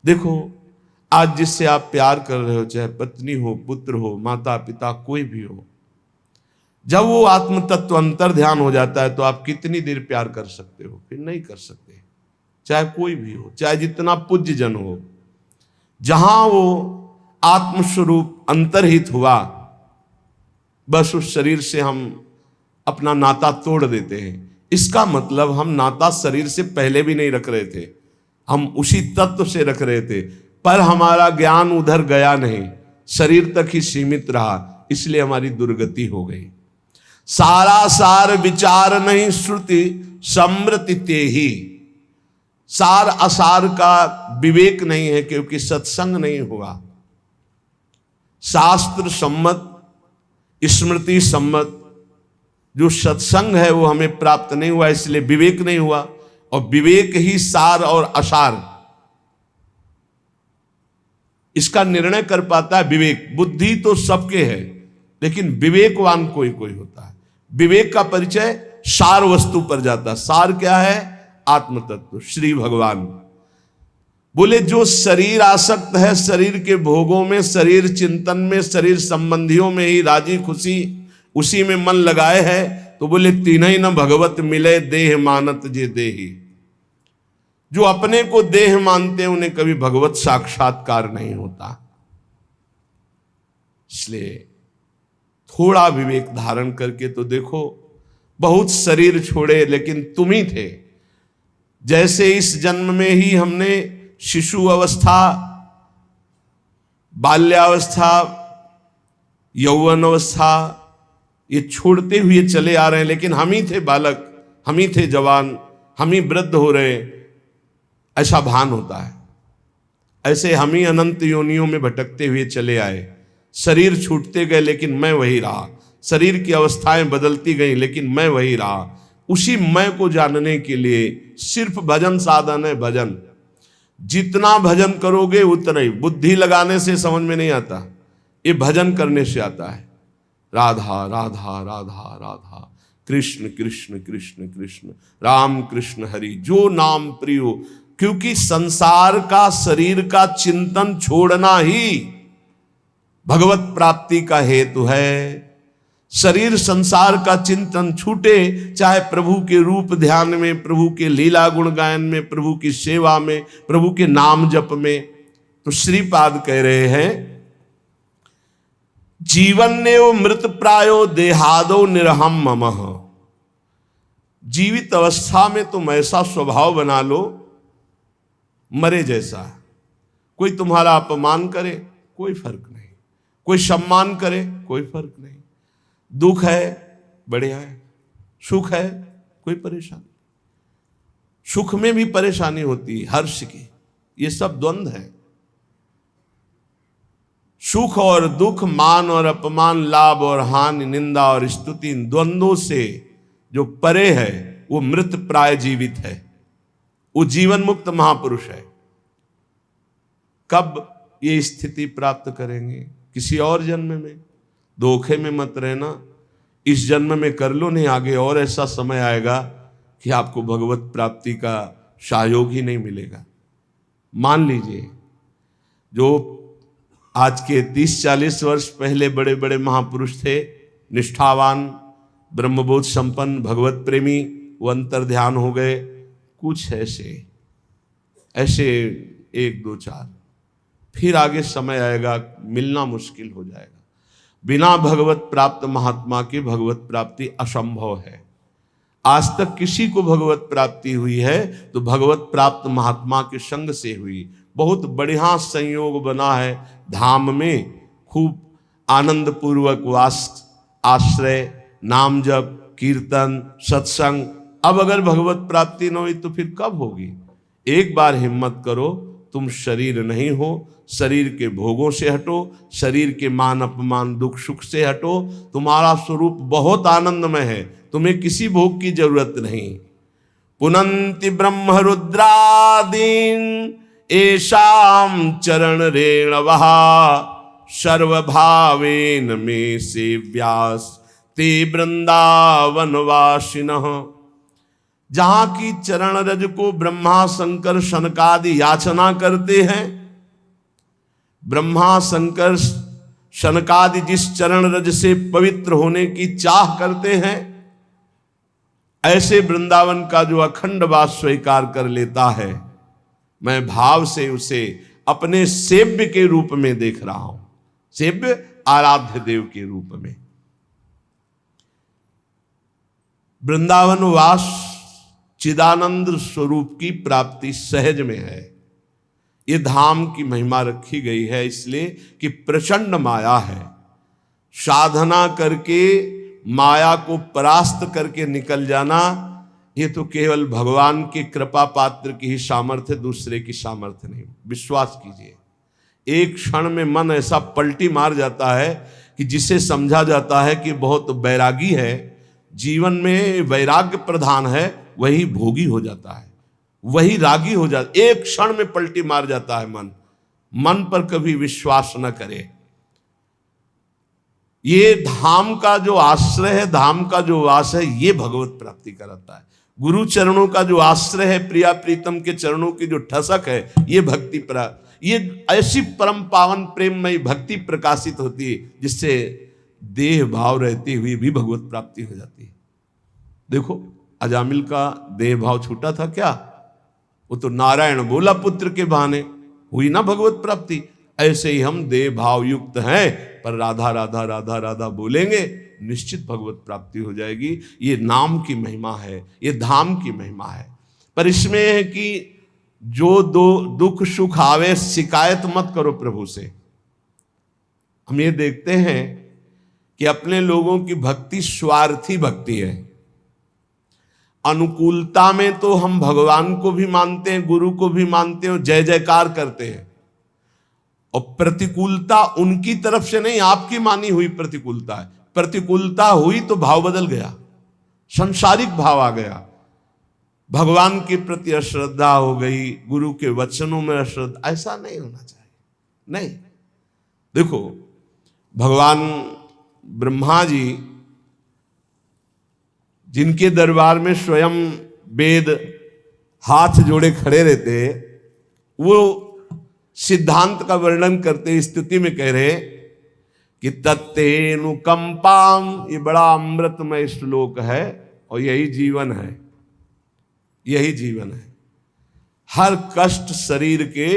देखो, आज जिससे आप प्यार कर रहे हो, चाहे पत्नी हो, पुत्र हो, माता पिता, कोई भी हो, जब वो आत्म तत्व अंतर ध्यान हो जाता है तो आप कितनी देर प्यार कर सकते हो? फिर नहीं कर सकते। चाहे कोई भी हो, चाहे जितना पूज्य जन हो, जहां वो आत्मस्वरूप अंतर्हित हुआ, बस उस शरीर से हम अपना नाता तोड़ देते हैं। इसका मतलब हम नाता शरीर से पहले भी नहीं रख रहे थे, हम उसी तत्व से रख रहे थे, पर हमारा ज्ञान उधर गया नहीं, शरीर तक ही सीमित रहा, इसलिए हमारी दुर्गति हो गई। सारा सार विचार नहीं श्रुति समृति ते ही। सार असार का विवेक नहीं है, क्योंकि सत्संग नहीं हुआ। शास्त्र सम्मत, स्मृति सम्मत जो सत्संग है वो हमें प्राप्त नहीं हुआ, इसलिए विवेक नहीं हुआ। और विवेक ही सार और असार इसका निर्णय कर पाता है। विवेक, बुद्धि तो सबके है, लेकिन विवेकवान कोई कोई होता है। विवेक का परिचय सार वस्तु पर जाता है। सार क्या है? आत्म तत्व, श्री भगवान। बोले जो शरीर आसक्त है, शरीर के भोगों में, शरीर चिंतन में, शरीर संबंधियों में ही राजी खुशी उसी में मन लगाए है, तो बोले तीन ही न भगवत मिले देह मानत जे देही। जो अपने को देह मानते हैं उन्हें कभी भगवत साक्षात्कार नहीं होता। इसलिए थोड़ा विवेक धारण करके तो देखो, बहुत शरीर छोड़े लेकिन तुम ही थे। जैसे इस जन्म में ही हमने शिशु अवस्था, बाल्यावस्था, यौवन अवस्था ये छोड़ते हुए चले आ रहे हैं, लेकिन हम ही थे बालक, हम ही थे जवान, हम ही वृद्ध हो रहे, ऐसा भान होता है। ऐसे हम ही अनंत योनियों में भटकते हुए चले आए। शरीर छूटते गए लेकिन मैं वही रहा, शरीर की अवस्थाएं बदलती गई लेकिन मैं वही रहा। उसी मैं को जानने के लिए सिर्फ भजन साधन है। भजन जितना भजन करोगे उतना ही, बुद्धि लगाने से समझ में नहीं आता, ये भजन करने से आता है। राधा राधा राधा राधा, कृष्ण कृष्ण कृष्ण कृष्ण, राम कृष्ण हरि, जो नाम प्रियो। क्योंकि संसार का, शरीर का चिंतन छोड़ना ही भगवत प्राप्ति का हेतु है। शरीर संसार का चिंतन छूटे, चाहे प्रभु के रूप ध्यान में, प्रभु के लीला गुण गायन में, प्रभु की सेवा में, प्रभु के नाम जप में। तो श्रीपाद कह रहे हैं, जीवन ने वो मृत प्रायो देहादो निरहम ममः। जीवित अवस्था में तुम ऐसा स्वभाव बना लो मरे जैसा। कोई तुम्हारा अपमान करे कोई फर्क नहीं, कोई सम्मान करे कोई फर्क नहीं। दुख है बढ़िया है, सुख है कोई परेशानी, सुख में भी परेशानी होती है, हर्ष की, ये सब द्वंद्व है। सुख और दुख, मान और अपमान, लाभ और हानि, निंदा और स्तुति, इन द्वंद्वों से जो परे है वो मृत प्राय जीवित है, वो जीवन मुक्त महापुरुष है। कब ये स्थिति प्राप्त करेंगे? किसी और जन्म में। धोखे में मत रहना, इस जन्म में कर लो, नहीं आगे और ऐसा समय आएगा कि आपको भगवत प्राप्ति का सहयोग ही नहीं मिलेगा। मान लीजिए, जो आज के 30-40 वर्ष पहले बड़े बड़े महापुरुष थे, निष्ठावान, ब्रह्मबोध संपन्न, भगवत प्रेमी, वो अंतर ध्यान हो गए। कुछ ऐसे 1, 2, 4, फिर आगे समय आएगा मिलना मुश्किल हो जाएगा। बिना भगवत प्राप्त महात्मा की भगवत प्राप्ति असंभव है। आज तक किसी को भगवत प्राप्ति हुई है तो भगवत प्राप्त महात्मा के संग से हुई। बहुत बढ़िया संयोग बना है धाम में, खूब आनंद पूर्वक वास, आश्रय, नाम जप, कीर्तन, सत्संग। अब अगर भगवत प्राप्ति न हुई तो फिर कब होगी? एक बार हिम्मत करो, तुम शरीर नहीं हो, शरीर के भोगों से हटो, शरीर के मान अपमान दुख सुख से हटो। तुम्हारा स्वरूप बहुत आनंदमय है, तुम्हें किसी भोग की जरूरत नहीं। पुनंति ब्रह्म रुद्रादीन एषाम चरण रेणवः सर्वभावेन मे सेव्यास ते वृंदावनवासिनः। जहां की चरण रज को ब्रह्मा शंकर सनकादि याचना करते हैं, ब्रह्मा शंकर शनकादि जिस चरण रज से पवित्र होने की चाह करते हैं, ऐसे वृंदावन का जो अखंड वास स्वीकार कर लेता है, मैं भाव से उसे अपने सेव्य के रूप में देख रहा हूं, सेव्य आराध्य देव के रूप में। वृंदावन वास चिदानंद स्वरूप की प्राप्ति सहज में है। ये धाम की महिमा रखी गई है इसलिए कि प्रचंड माया है। साधना करके माया को परास्त करके निकल जाना, ये तो केवल भगवान की कृपा पात्र की ही सामर्थ्य, दूसरे की सामर्थ्य नहीं। विश्वास कीजिए, एक क्षण में मन ऐसा पलटी मार जाता है कि जिसे समझा जाता है कि बहुत बैरागी है, जीवन में वैराग्य प्रधान है, वही भोगी हो जाता है, वही रागी हो जाता, एक क्षण में पलटी मार जाता है मन। मन पर कभी विश्वास न करे। ये धाम का जो आश्रय है, धाम का जो वास है, ये भगवत प्राप्ति कराता है। गुरु चरणों का जो आश्रय है, प्रिया प्रीतम के चरणों की जो ठसक है, ये भक्ति ये ऐसी परम पावन प्रेममयी भक्ति प्रकाशित होती है जिससे देह भाव रहते हुए भी भगवत प्राप्ति हो जाती है। देखो, अजामिल का देह भाव छूटा था क्या? वो तो नारायण बोला पुत्र के बहाने, हुई ना भगवत प्राप्ति। ऐसे ही हम देह भाव युक्त हैं, पर राधा राधा राधा राधा बोलेंगे, निश्चित भगवत प्राप्ति हो जाएगी। ये नाम की महिमा है, ये धाम की महिमा है। पर इसमें है कि जो दुख सुख आवे, शिकायत मत करो प्रभु से। हम ये देखते हैं कि अपने लोगों की भक्ति स्वार्थी भक्ति है। अनुकूलता में तो हम भगवान को भी मानते हैं, गुरु को भी मानते हैं, जय जयकार करते हैं, और प्रतिकूलता उनकी तरफ से नहीं, आपकी मानी हुई प्रतिकूलता है। प्रतिकूलता हुई तो भाव बदल गया, संसारिक भाव आ गया, भगवान के प्रति अश्रद्धा हो गई, गुरु के वचनों में अश्रद्धा। ऐसा नहीं होना चाहिए। नहीं, देखो, भगवान ब्रह्मा जी जिनके दरबार में स्वयं वेद हाथ जोड़े खड़े रहते, वो सिद्धांत का वर्णन करते स्तुति में कह रहे कि तत्तेनुकंपाम, ये बड़ा अमृतमय श्लोक है और यही जीवन है, यही जीवन है। हर कष्ट शरीर के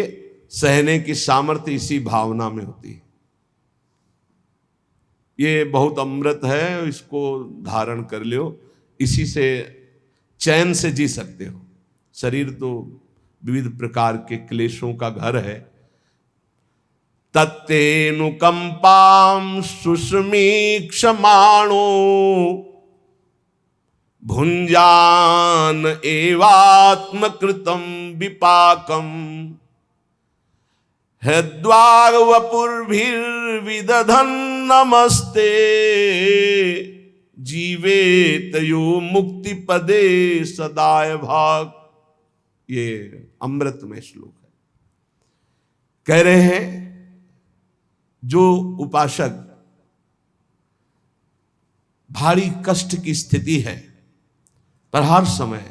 सहने की सामर्थ्य इसी भावना में होती है। ये बहुत अमृत है, इसको धारण कर लो, इसी से चैन से जी सकते हो। शरीर तो विविध प्रकार के क्लेशों का घर है। तत्तेनुकंपाम सुस्मीक्षमाणो भुंजान एवात्मकृतं विपाकम हृद्वाग वपुर्भिर्विदधन् नमस्ते जीवेत यो मुक्ति पदे सदाय भाग। ये अमृत में श्लोक है। कह रहे हैं जो उपासक भारी कष्ट की स्थिति है, पर हर समय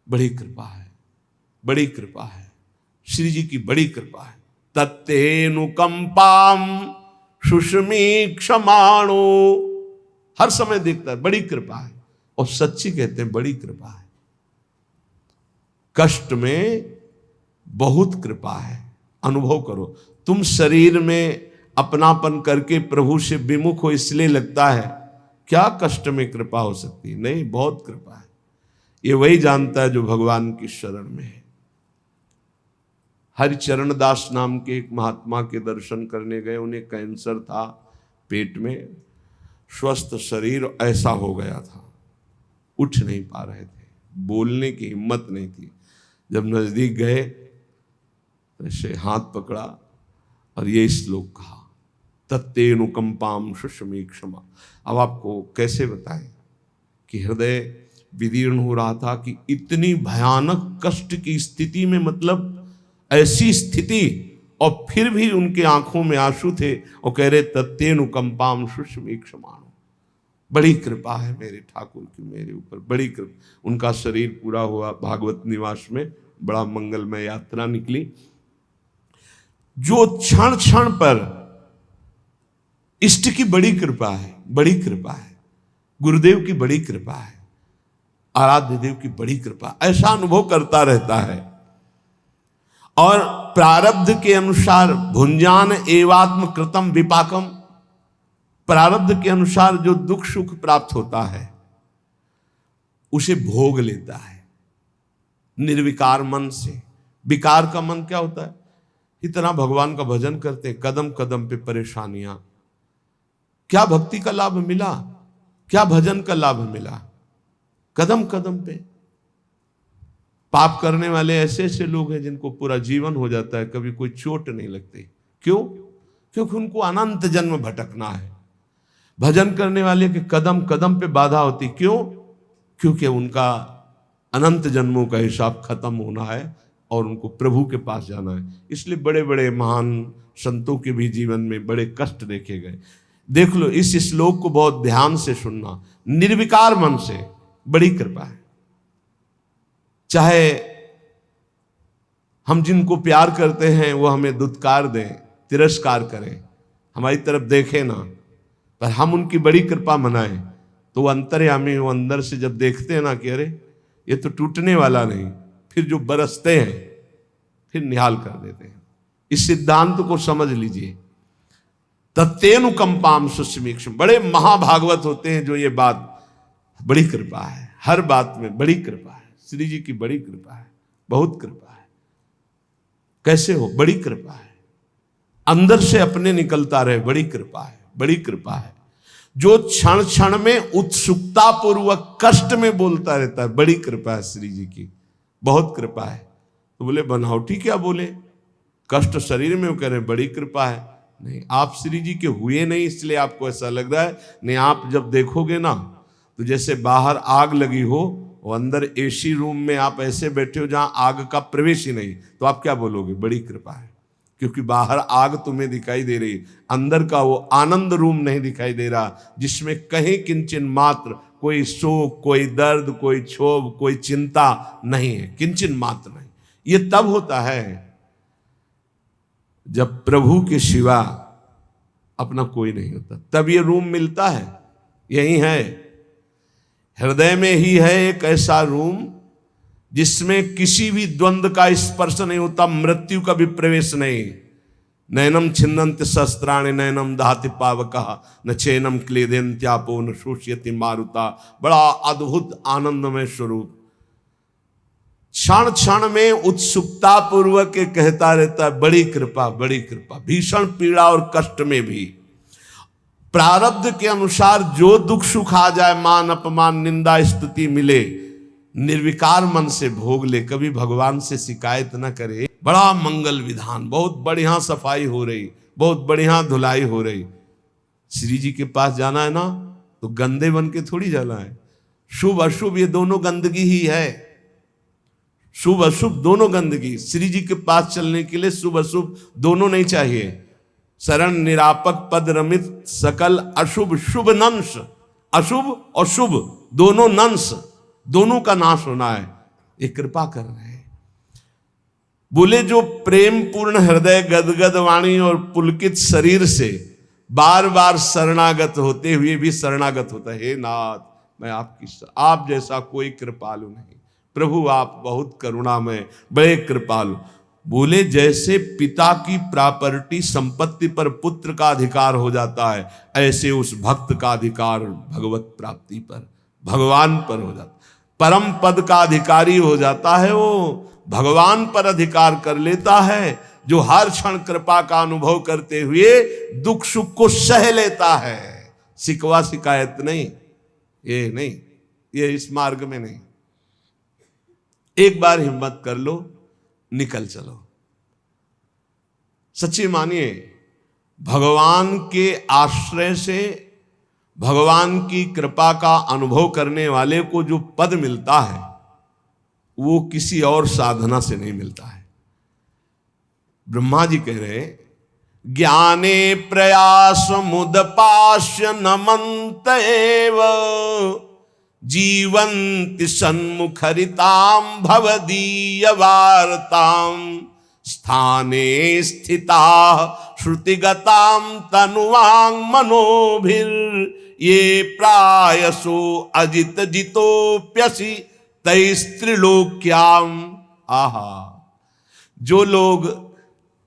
बड़ी कृपा है, बड़ी कृपा है, श्री जी की बड़ी कृपा है। तत्तेनुकंपाम सुस्मीक्षमाणो, हर समय देखता है, बड़ी कृपा है। और सच्ची कहते हैं बड़ी कृपा है। कष्ट में बहुत कृपा है, अनुभव करो। तुम शरीर में अपनापन करके प्रभु से विमुख हो, इसलिए लगता है क्या कष्ट में कृपा हो सकती है? नहीं, बहुत कृपा है। ये वही जानता है जो भगवान की शरण में है। हरिचरण दास नाम के एक महात्मा के दर्शन करने गए। उन्हें कैंसर था पेट में, स्वस्थ शरीर ऐसा हो गया था, उठ नहीं पा रहे थे, बोलने की हिम्मत नहीं थी। जब नजदीक गए तो ऐसे हाथ पकड़ा और ये श्लोक कहा, तत्तेनुकंपाम सुस्मीक्षमा। अब आपको कैसे बताएं कि हृदय विदीर्ण हो रहा था कि इतनी भयानक कष्ट की स्थिति में, मतलब ऐसी स्थिति, और फिर भी उनके आंखों में आंसू थे और कह रहे तत्तेनुकंपाम सुस्मीक्षमा। बड़ी कृपा है मेरे ठाकुर की मेरे ऊपर, बड़ी कृपा। उनका शरीर पूरा हुआ, भागवत निवास में बड़ा मंगलमय यात्रा निकली। जो क्षण क्षण पर इष्ट की बड़ी कृपा है, बड़ी कृपा है, गुरुदेव की बड़ी कृपा है, आराध्य देव की बड़ी कृपा, ऐसा अनुभव करता रहता है। और प्रारब्ध के अनुसार भुंजान एवात्म कृतम विपाकम, प्रारब्ध के अनुसार जो दुख सुख प्राप्त होता है उसे भोग लेता है निर्विकार मन से। विकार का मन क्या होता है? इतना भगवान का भजन करते, कदम कदम पे परेशानियां, क्या भक्ति का लाभ मिला, क्या भजन का लाभ मिला? कदम कदम पे पाप करने वाले ऐसे ऐसे लोग हैं जिनको पूरा जीवन हो जाता है, कभी कोई चोट नहीं लगती। क्यों? क्योंकि उनको अनंत जन्म भटकना है। भजन करने वाले के कदम कदम पे बाधा होती, क्यों? क्योंकि उनका अनंत जन्मों का हिसाब खत्म होना है और उनको प्रभु के पास जाना है। इसलिए बड़े बड़े महान संतों के भी जीवन में बड़े कष्ट देखे गए। देख लो, इस श्लोक को बहुत ध्यान से सुनना। निर्विकार मन से बड़ी कृपा है। चाहे हम जिनको प्यार करते हैं वो हमें दुत्कार दें, तिरस्कार करें, हमारी तरफ देखें ना, पर हम उनकी बड़ी कृपा मनाएं, तो वो अंतर्यामी, वो अंदर से जब देखते हैं ना कि अरे ये तो टूटने वाला नहीं, फिर जो बरसते हैं फिर निहाल कर देते हैं। इस सिद्धांत को समझ लीजिए। तत्तेनुकंपाम सुस्मीक्षम, बड़े महाभागवत होते हैं जो ये बात, बड़ी कृपा है, हर बात में बड़ी कृपा है, श्री जी की बड़ी कृपा है, बहुत कृपा है। कैसे हो? बड़ी कृपा है, अंदर से अपने निकलता रहे, बड़ी कृपा है, बड़ी कृपा है। जो क्षण क्षण में उत्सुकता पूर्वक कष्ट में बोलता रहता है, बड़ी कृपा है श्री जी की, बहुत कृपा है। तो बोले बनावटी क्या बोले, कष्ट शरीर में, वो कह रहे बड़ी कृपा है। नहीं, आप श्री जी के हुए नहीं इसलिए आपको ऐसा लग रहा है। नहीं, आप जब देखोगे ना तो जैसे बाहर आग लगी हो और अंदर एसी रूम में आप ऐसे बैठे हो जहां आग का प्रवेश ही नहीं, तो आप क्या बोलोगे? बड़ी कृपा है। क्योंकि बाहर आग तुम्हें दिखाई दे रही, अंदर का वो आनंद रूम नहीं दिखाई दे रहा, जिसमें कहीं किंचन मात्र कोई शोक, कोई दर्द, कोई क्षोभ, कोई चिंता नहीं है, किंचन मात्र नहीं। ये तब होता है जब प्रभु के सिवा अपना कोई नहीं होता, तब ये रूम मिलता है। यही है, हृदय में ही है एक ऐसा रूम जिसमें किसी भी द्वंद्व का स्पर्श नहीं होता, मृत्यु का भी प्रवेश नहीं। नैनम छिन्नन्ति शस्त्राणि नैनम दहति पावकः न चैनम क्लेदन्त्यापो न शोष्यति मारुता। बड़ा अद्भुत आनंदमय स्वरूप, क्षण क्षण में उत्सुकता पूर्वक कहता रहता है बड़ी कृपा, बड़ी कृपा। भीषण पीड़ा और कष्ट में भी प्रारब्ध के अनुसार जो दुख सुख आ जाए, मान अपमान निंदा स्तुति मिले, निर्विकार मन से भोग ले, कभी भगवान से शिकायत न करे। बड़ा मंगल विधान, बहुत बढ़िया सफाई हो रही, बहुत बढ़िया धुलाई हो रही। श्री जी के पास जाना है ना तो गंदे बन के थोड़ी जाना है। शुभ अशुभ ये दोनों गंदगी ही है, शुभ अशुभ दोनों गंदगी। श्री जी के पास चलने के लिए शुभ अशुभ दोनों नहीं चाहिए। शरण निरापक पद रमित सकल अशुभ शुभ नंश, अशुभ और शुभ दोनों नंश, दोनों का नाश होना है। ये कृपा कर रहे हैं। बोले जो प्रेम पूर्ण हृदय, गदगद वाणी और पुलकित शरीर से बार बार शरणागत होते हुए भी शरणागत होता है, हे नाथ मैं आपकी, आप जैसा कोई कृपालु नहीं प्रभु, आप बहुत करुणामय, बड़े कृपालु। बोले जैसे पिता की प्रॉपर्टी संपत्ति पर पुत्र का अधिकार हो जाता है, ऐसे उस भक्त का अधिकार भगवत प्राप्ति पर, भगवान पर हो जाता, परम पद का अधिकारी हो जाता है। वो भगवान पर अधिकार कर लेता है, जो हर क्षण कृपा का अनुभव करते हुए दुख सुख को सह लेता है। शिकवा शिकायत नहीं, ये नहीं, ये इस मार्ग में नहीं। एक बार हिम्मत कर लो, निकल चलो। सच्ची मानिए, भगवान के आश्रय से, भगवान की कृपा का अनुभव करने वाले को जो पद मिलता है वो किसी और साधना से नहीं मिलता है। ब्रह्मा जी कह रहे हैं, ज्ञाने प्रयास मुदपाश्य नमन्त एव जीवन्ति सन्मुखरितां भवदीय वार्तां स्थाने स्थिता श्रुतिगताम तनुवांग मनोभिर ये प्रायसो अजित जितोप्यसि तैस्त्रिलोक्याम। आहा, जो लोग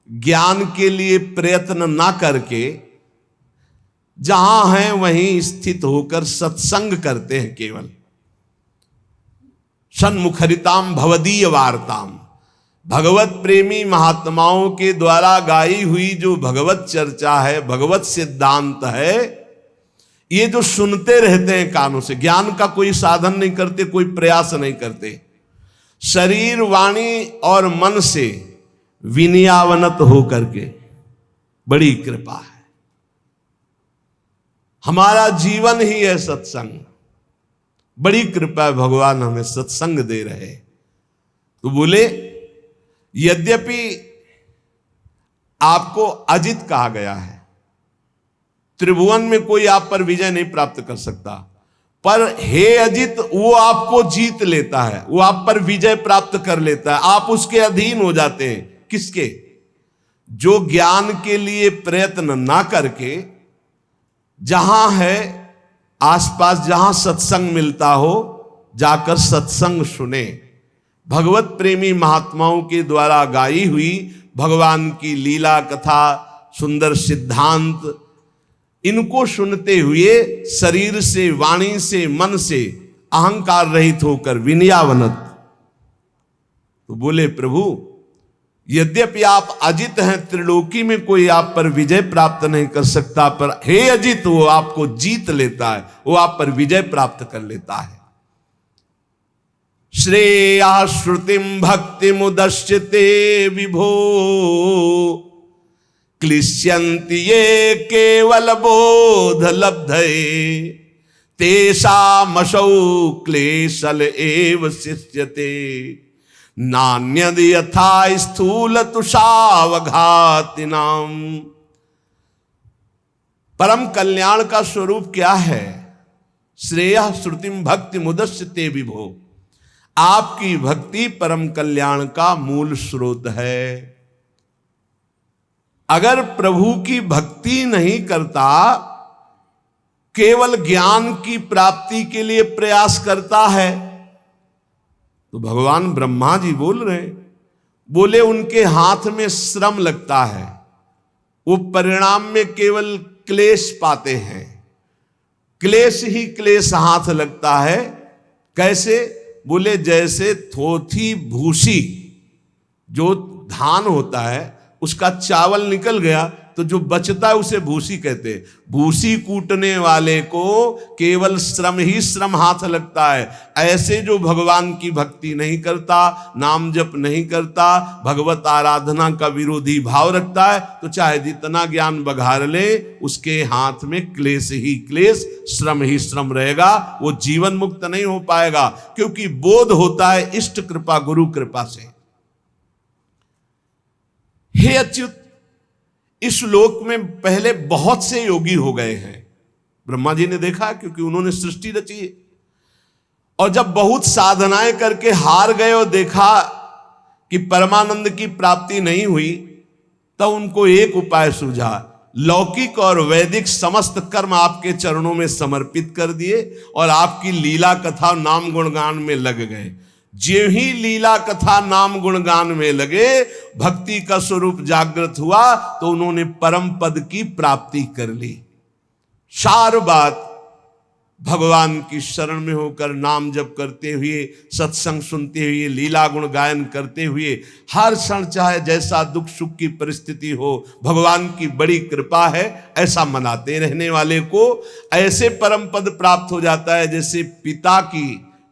ज्ञान के लिए प्रयत्न ना करके जहां हैं वहीं स्थित होकर सत्संग करते हैं, केवल सन्मुखरिताम भवदीय वार्ताम, भगवत प्रेमी महात्माओं के द्वारा गाई हुई जो भगवत चर्चा है, भगवत सिद्धांत है, ये जो सुनते रहते हैं कानों से, ज्ञान का कोई साधन नहीं करते, कोई प्रयास नहीं करते, शरीर वाणी और मन से विनयावनत होकर के, बड़ी कृपा है। हमारा जीवन ही है सत्संग, बड़ी कृपा है, भगवान हमें सत्संग दे रहे। तो बोले यद्यपि आपको अजित कहा गया है, त्रिभुवन में कोई आप पर विजय नहीं प्राप्त कर सकता, पर हे अजित वो आपको जीत लेता है, वो आप पर विजय प्राप्त कर लेता है, आप उसके अधीन हो जाते हैं। किसके? जो ज्ञान के लिए प्रयत्न ना करके जहां है आसपास, जहां सत्संग मिलता हो, जाकर सत्संग सुने, भगवत प्रेमी महात्माओं के द्वारा गाई हुई भगवान की लीला कथा, सुंदर सिद्धांत, इनको सुनते हुए शरीर से, वाणी से, मन से अहंकार रहित होकर विनयावनत। तो बोले प्रभु यद्यपि आप अजित हैं, त्रिलोकी में कोई आप पर विजय प्राप्त नहीं कर सकता, पर हे अजित वो आपको जीत लेता है, वो आप पर विजय प्राप्त कर लेता है। श्रेया श्रुतिम भक्ति मुदश्यते विभो क्लिश्यन्ति ये केवल बोध लब्धये तेषामसौ क्लेशल एव शिष्यते नान्यद यथा स्थूल तुषावघातिनाम। परम कल्याण का स्वरूप क्या है? श्रेया श्रुतिम भक्ति मुदश्यते विभो, आपकी भक्ति परम कल्याण का मूल स्रोत है। अगर प्रभु की भक्ति नहीं करता, केवल ज्ञान की प्राप्ति के लिए प्रयास करता है, तो भगवान ब्रह्मा जी बोल रहे, बोले उनके हाथ में श्रम लगता है, वो परिणाम में केवल क्लेश पाते हैं, क्लेश ही क्लेश हाथ लगता है। कैसे? बोले जैसे थोथी भूसी, जो धान होता है उसका चावल निकल गया तो जो बचता है उसे भूसी कहते हैं। भूसी कूटने वाले को केवल श्रम ही श्रम हाथ लगता है। ऐसे जो भगवान की भक्ति नहीं करता, नाम जप नहीं करता, भगवत आराधना का विरोधी भाव रखता है, तो चाहे जितना ज्ञान बघार ले, उसके हाथ में क्लेश ही क्लेश, श्रम ही श्रम रहेगा, वो जीवन मुक्त नहीं हो पाएगा। क्योंकि बोध होता है इष्ट कृपा, गुरु कृपा से। हे अच्युत, इस लोक में पहले बहुत से योगी हो गए हैं, ब्रह्मा जी ने देखा, क्योंकि उन्होंने सृष्टि रची है। और जब बहुत साधनाएं करके हार गए और देखा कि परमानंद की प्राप्ति नहीं हुई, तब उनको एक उपाय सूझा। लौकिक और वैदिक समस्त कर्म आपके चरणों में समर्पित कर दिए और आपकी लीला कथा नाम गुणगान में लग गए। जो ही लीला कथा नाम गुणगान में लगे, भक्ति का स्वरूप जागृत हुआ, तो उन्होंने परम पद की प्राप्ति कर ली। सार बात भगवान की शरण में होकर नाम जप करते हुए, सत्संग सुनते हुए, लीला गुण गायन करते हुए, हर क्षण चाहे जैसा दुख सुख की परिस्थिति हो, भगवान की बड़ी कृपा है, ऐसा मनाते रहने वाले को ऐसे परम पद प्राप्त हो जाता है जैसे पिता की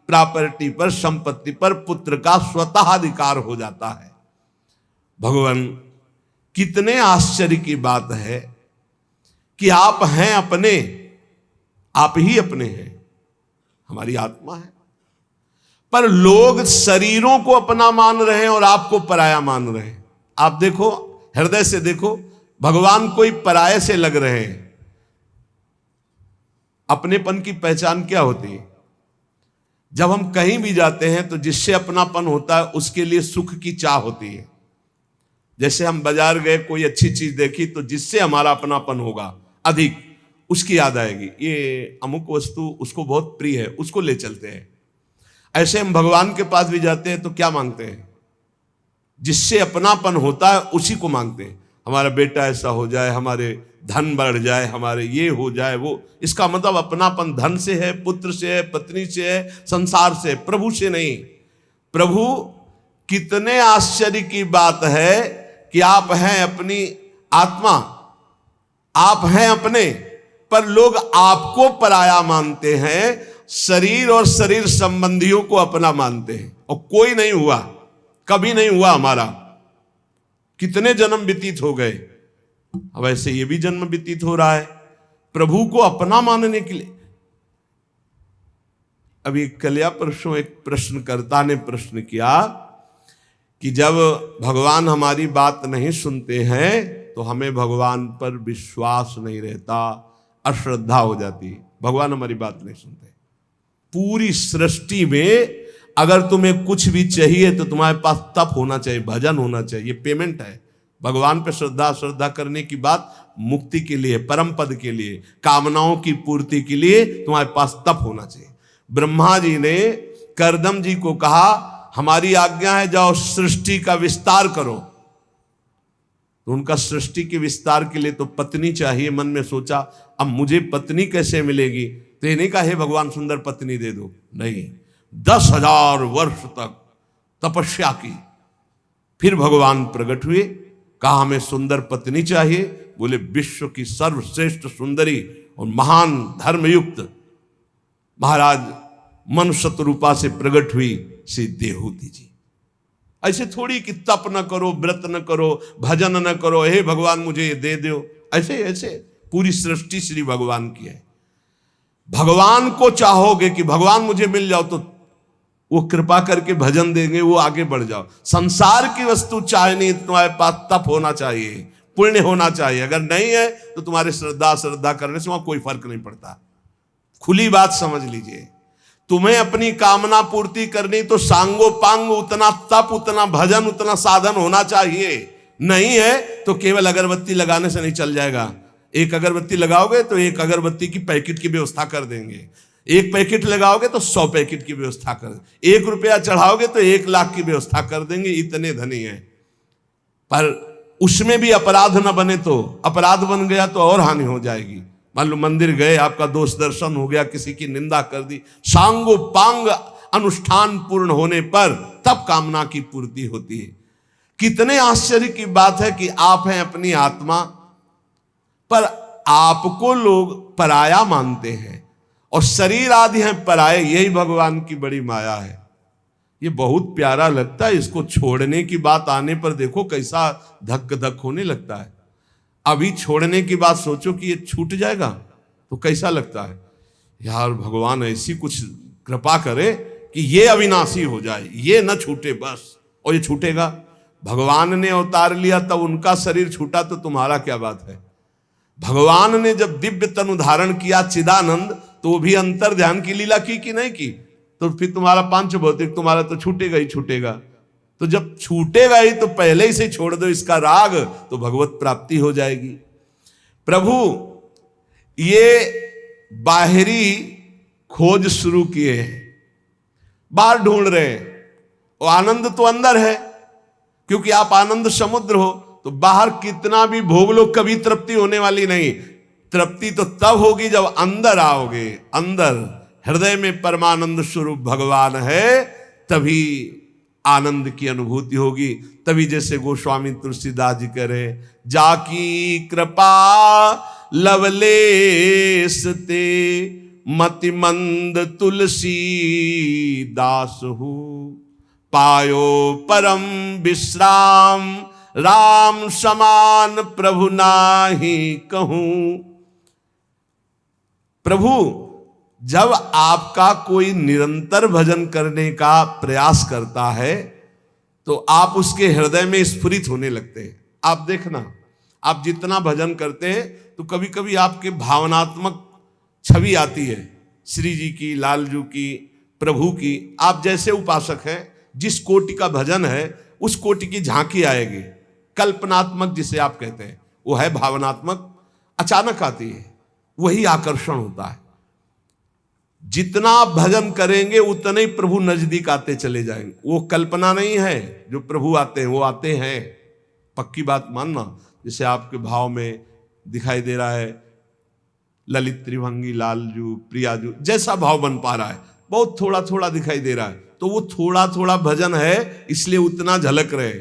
प्रॉपर्टी पर, संपत्ति पर पुत्र का स्वतः अधिकार हो जाता है। भगवान, कितने आश्चर्य की बात है कि आप हैं अपने, आप ही अपने हैं, हमारी आत्मा है, पर लोग शरीरों को अपना मान रहे हैं और आपको पराया मान रहे हैं। आप देखो, हृदय से देखो, भगवान कोई पराये से लग रहे हैं। अपनेपन की पहचान क्या होती है? जब हम कहीं भी जाते हैं तो जिससे अपनापन होता है उसके लिए सुख की चाह होती है। जैसे हम बाजार गए, कोई अच्छी चीज देखी तो जिससे हमारा अपनापन होगा अधिक, उसकी याद आएगी, ये अमुक वस्तु उसको बहुत प्रिय है, उसको ले चलते हैं। ऐसे हम भगवान के पास भी जाते हैं तो क्या मांगते हैं? जिससे अपनापन होता है उसी को मांगते हैं। हमारा बेटा ऐसा हो जाए, हमारे धन बढ़ जाए, हमारे ये हो जाए वो। इसका मतलब अपनापन धन से है, पुत्र से है, पत्नी से है, संसार से, प्रभु से नहीं। प्रभु, कितने आश्चर्य की बात है कि आप हैं अपनी आत्मा, आप हैं अपने, पर लोग आपको पराया मानते हैं, शरीर और शरीर संबंधियों को अपना मानते हैं। और कोई नहीं हुआ, कभी नहीं हुआ हमारा। कितने जन्म व्यतीत हो गए, अब ऐसे ये भी जन्म व्यतीत हो रहा है प्रभु को अपना मानने के लिए। अभी कल या परसों एक प्रश्नकर्ता ने प्रश्न किया कि जब भगवान हमारी बात नहीं सुनते हैं तो हमें भगवान पर विश्वास नहीं रहता, अश्रद्धा हो जाती है। भगवान हमारी बात नहीं सुनते। पूरी सृष्टि में अगर तुम्हें कुछ भी चाहिए तो तुम्हारे पास तप होना चाहिए, भजन होना चाहिए, ये पेमेंट है। भगवान पे श्रद्धा करने की बात मुक्ति के लिए, परम पद के लिए, कामनाओं की पूर्ति के लिए तुम्हारे पास तप होना चाहिए। ब्रह्मा जी ने करदम जी को कहा, हमारी आज्ञा है जाओ सृष्टि का विस्तार करो। तो उनका सृष्टि के विस्तार के लिए तो पत्नी चाहिए। मन में सोचा अब मुझे पत्नी कैसे मिलेगी? तो ये नहीं कहा हे भगवान सुंदर पत्नी दे दो, नहीं, 10,000 वर्ष तक तपस्या की। फिर भगवान प्रकट हुए, कहा हमें सुंदर पत्नी चाहिए। बोले विश्व की सर्वश्रेष्ठ सुंदरी और महान धर्मयुक्त महाराज मनुष्य रूपा से प्रकट हुई श्री देहूति जी। ऐसे थोड़ी कि तप न करो, व्रत न करो, भजन न करो, हे भगवान मुझे ये दे दो, ऐसे ऐसे पूरी सृष्टि श्री भगवान की है। भगवान को चाहोगे कि भगवान मुझे मिल जाओ तो वो कृपा करके भजन देंगे, वो आगे बढ़ जाओ। संसार की वस्तु चाहनी, तुम्हारे पास तप होना चाहिए, पुण्य होना चाहिए। अगर नहीं है तो तुम्हारे श्रद्धा करने से वहां कोई फर्क नहीं पड़ता। खुली बात समझ लीजिए। तुम्हें अपनी कामना पूर्ति करनी तो सांगो पांग उतना तप, उतना भजन, उतना साधन होना चाहिए। नहीं है तो केवल अगरबत्ती लगाने से नहीं चल जाएगा। एक अगरबत्ती लगाओगे तो एक अगरबत्ती की पैकेट की व्यवस्था कर देंगे, एक पैकेट लगाओगे तो 100 पैकेट की व्यवस्था कर देंगे, 1 रुपया चढ़ाओगे तो 1 लाख की व्यवस्था कर देंगे, इतने धनी हैं। पर उसमें भी अपराध न बने तो, अपराध बन गया तो और हानि हो जाएगी। मान लो मंदिर गए, आपका दोष दर्शन हो गया, किसी की निंदा कर दी, सांगो पांग अनुष्ठान पूर्ण होने पर तब कामना की पूर्ति होती है। कितने आश्चर्य की बात है कि आप हैं अपनी आत्मा, पर आपको लोग पराया मानते हैं और शरीर आदि हैं पराये। यही भगवान की बड़ी माया है। ये बहुत प्यारा लगता है। इसको छोड़ने की बात आने पर देखो कैसा धक धक होने लगता है। अभी छोड़ने की बात सोचो कि ये छूट जाएगा तो कैसा लगता है। यार भगवान ऐसी कुछ कृपा करे कि ये अविनाशी हो जाए, ये न छूटे बस। और ये छूटेगा। भगवान ने अवतार लिया तब उनका शरीर छूटा तो तुम्हारा क्या बात है। भगवान ने जब दिव्य तनु धारण किया चिदानंद, तो वो भी अंतर ध्यान की लीला की कि नहीं की? तो फिर तुम्हारा पांच भौतिक तुम्हारा तो छूटेगा ही छूटेगा। तो जब छूटेगा ही तो पहले ही से छोड़ दो इसका राग, तो भगवत प्राप्ति हो जाएगी। प्रभु ये बाहरी खोज शुरू किए हैं, बाहर ढूंढ रहे हैं, और आनंद तो अंदर है, क्योंकि आप आनंद समुद्र हो। तो बाहर कितना भी भोग लो कभी तृप्ति होने वाली नहीं। तृप्ति तो तब होगी जब अंदर आओगे। अंदर हृदय में परमानंद स्वरूप भगवान है, तभी आनंद की अनुभूति होगी। तभी जैसे गोस्वामी तुलसीदास जी कह रहे, जाकी कृपा लवलेस ते मति मंद तुलसी दास हूँ, पायो परम विश्राम राम समान प्रभु नाही कहूं। प्रभु जब आपका कोई निरंतर भजन करने का प्रयास करता है तो आप उसके हृदय में स्फुरित होने लगते हैं। आप देखना, आप जितना भजन करते हैं तो कभी कभी आपके भावनात्मक छवि आती है, श्री जी की, लालजू की, प्रभु की। आप जैसे उपासक हैं, जिस कोटि का भजन है उस कोटि की झांकी आएगी। कल्पनात्मक जिसे आप कहते हैं, वो है भावनात्मक, अचानक आती है, वही आकर्षण होता है। जितना भजन करेंगे उतने ही प्रभु नजदीक आते चले जाएंगे। वो कल्पना नहीं है, जो प्रभु आते हैं वो आते हैं, पक्की बात मानना। जैसे आपके भाव में दिखाई दे रहा है ललित त्रिभंगी लालजू प्रियाजू, जैसा भाव बन पा रहा है, बहुत थोड़ा थोड़ा दिखाई दे रहा है, तो वो थोड़ा थोड़ा भजन है, इसलिए उतना झलक रहे।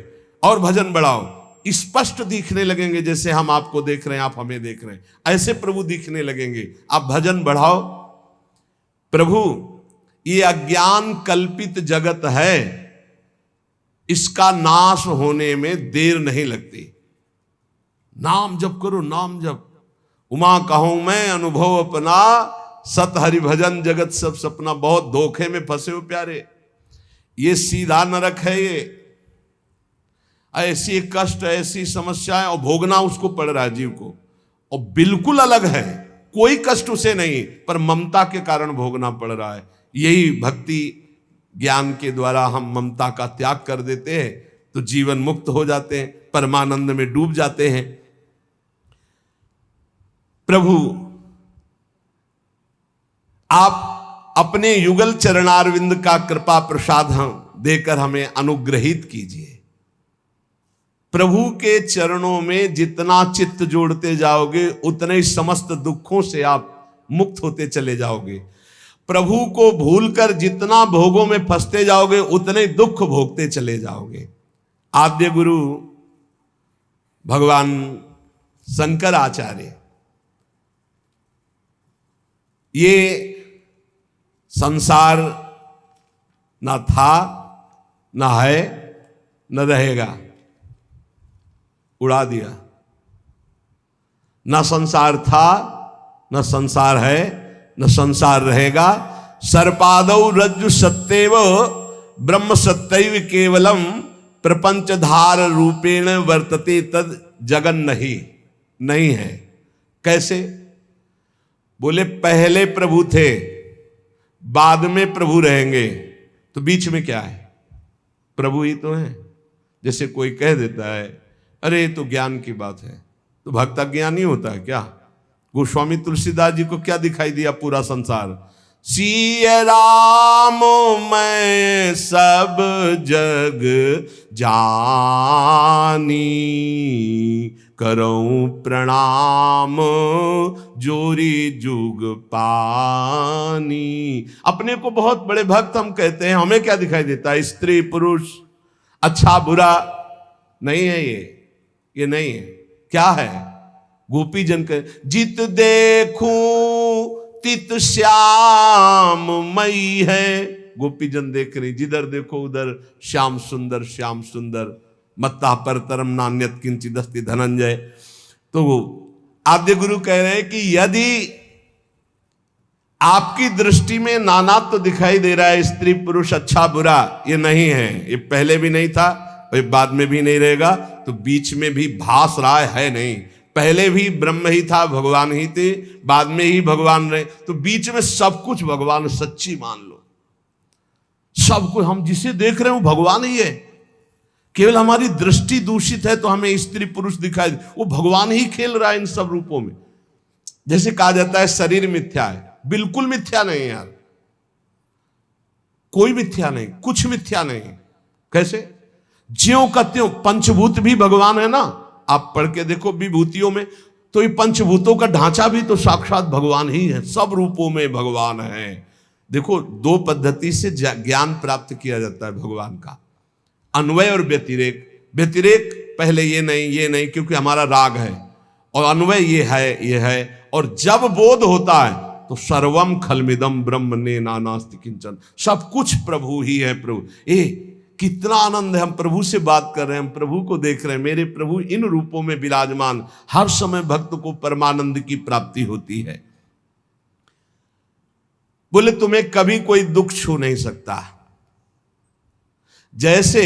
और भजन बढ़ाओ, स्पष्ट दिखने लगेंगे, जैसे हम आपको देख रहे हैं, आप हमें देख रहे हैं, ऐसे प्रभु दिखने लगेंगे। आप भजन बढ़ाओ। प्रभु ये अज्ञान कल्पित जगत है, इसका नाश होने में देर नहीं लगती। नाम जप करो, नाम जप। उमा कहूं मैं अनुभव अपना, सत हरि भजन जगत सब सपना। बहुत धोखे में फंसे हो प्यारे, ये सीधा नरक है, ये ऐसी कष्ट, ऐसी समस्याएं, और भोगना उसको पड़ रहा है जीव को, और बिल्कुल अलग है, कोई कष्ट उसे नहीं, पर ममता के कारण भोगना पड़ रहा है। यही भक्ति ज्ञान के द्वारा हम ममता का त्याग कर देते हैं तो जीवन मुक्त हो जाते हैं, परमानंद में डूब जाते हैं। प्रभु आप अपने युगल चरणारविंद का कृपा प्रसाद हम देकर हमें अनुग्रहित कीजिए। प्रभु के चरणों में जितना चित्त जोड़ते जाओगे उतने ही समस्त दुखों से आप मुक्त होते चले जाओगे। प्रभु को भूलकर जितना भोगों में फंसते जाओगे उतने दुख भोगते चले जाओगे। आद्य गुरु भगवान शंकर आचार्य ये संसार न था, न है, न रहेगा, उड़ा दिया। न संसार था, न संसार है, न संसार रहेगा। सर्पादौ रज्जु सत्येव ब्रह्म सत्यैव केवलम प्रपंचधार रूपेण वर्तते तद जगन नहीं है। कैसे? बोले पहले प्रभु थे, बाद में प्रभु रहेंगे, तो बीच में क्या है? प्रभु ही तो है। जैसे कोई कह देता है अरे ये तो ज्ञान की बात है, तो भक्त अज्ञानी होता है क्या? गोस्वामी तुलसीदास जी को क्या दिखाई दिया? पूरा संसार। सिय राम मैं सब जग जानी, करऊं प्रणाम जोरी जुग पानी। अपने को बहुत बड़े भक्त हम कहते हैं, हमें क्या दिखाई देता है? स्त्री पुरुष, अच्छा बुरा नहीं है ये नहीं है। क्या है? गोपी जन के जित देखूं तित श्याम मई है। गोपी जन देख रही, जिधर देखो उधर श्याम सुंदर श्याम सुंदर। मत्ता पर तरम नान्यत किंचिदस्ति धनंजय। तो आद्य गुरु कह रहे हैं कि यदि आपकी दृष्टि में नानात्व तो दिखाई दे रहा है, स्त्री पुरुष अच्छा बुरा, ये नहीं है, ये पहले भी नहीं था और बाद में भी नहीं रहेगा, तो बीच में भी भास रहा है नहीं। पहले भी ब्रह्म ही था, भगवान ही थे, बाद में ही भगवान रहे, तो बीच में सब कुछ भगवान। सच्ची मान लो, सब कुछ हम जिसे देख रहे हो भगवान ही है। केवल हमारी दृष्टि दूषित है तो हमें स्त्री पुरुष दिखाई, वो भगवान ही खेल रहा है इन सब रूपों में। जैसे कहा जाता है शरीर मिथ्या है, बिल्कुल मिथ्या नहीं यार, कोई मिथ्या नहीं, कुछ मिथ्या नहीं। कैसे? ज्यों का त्यों। पंचभूत भी भगवान है ना, आप पढ़ के देखो विभूतियों में, तो ये पंचभूतों का ढांचा भी तो साक्षात भगवान ही है, सब रूपों में भगवान है। देखो दो पद्धति से ज्ञान प्राप्त किया जाता है भगवान का, अन्वय और व्यतिरेक। व्यतिरेक पहले ये नहीं क्योंकि हमारा राग है, और अन्वय ये है। और जब बोध होता है तो सर्वम खलमिदम ब्रह्म ने नानास्ति किंचन, सब कुछ प्रभु ही है। प्रभु कितना आनंद है, हम प्रभु से बात कर रहे हैं, हम प्रभु को देख रहे हैं। मेरे प्रभु इन रूपों में विराजमान, हर समय भक्त को परमानंद की प्राप्ति होती है। बोले तुम्हें कभी कोई दुख छू नहीं सकता। जैसे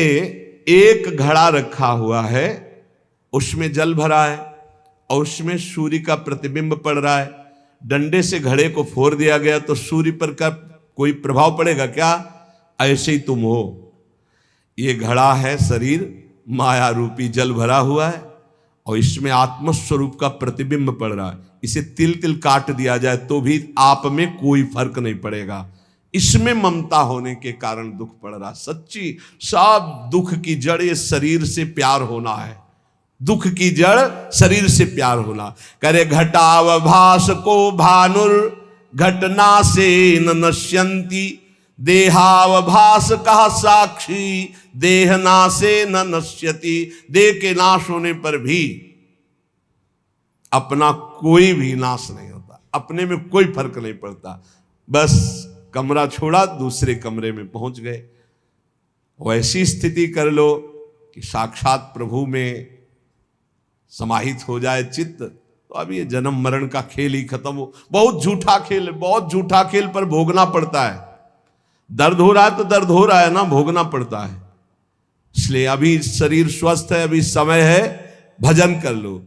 एक घड़ा रखा हुआ है, उसमें जल भरा है और उसमें सूर्य का प्रतिबिंब पड़ रहा है, डंडे से घड़े को फोड़ दिया गया तो सूर्य पर का कोई प्रभाव पड़ेगा क्या? ऐसे ही तुम हो। ये घड़ा है शरीर, माया रूपी जल भरा हुआ है और इसमें आत्मस्वरूप का प्रतिबिंब पड़ रहा है। इसे तिल तिल काट दिया जाए तो भी आप में कोई फर्क नहीं पड़ेगा। इसमें ममता होने के कारण दुख पड़ रहा। सच्ची सब दुख की जड़ ये शरीर से प्यार होना है। दुख की जड़ शरीर से प्यार होना। करे घटावभास को भानुर घटना से न नश्यंती, देहावभास कहा साक्षी देहना से न नश्यति। देह के नाश होने पर भी अपना कोई भी नाश नहीं होता, अपने में कोई फर्क नहीं पड़ता। बस कमरा छोड़ा दूसरे कमरे में पहुंच गए। वैसी स्थिति कर लो कि साक्षात प्रभु में समाहित हो जाए चित्त, तो अब ये जन्म मरण का खेल ही खत्म हो। बहुत झूठा खेल है, बहुत झूठा खेल, पर भोगना पड़ता है। दर्द हो रहा है तो दर्द हो रहा है ना, भोगना पड़ता है। इसलिए अभी शरीर स्वस्थ है, अभी समय है, भजन कर लो।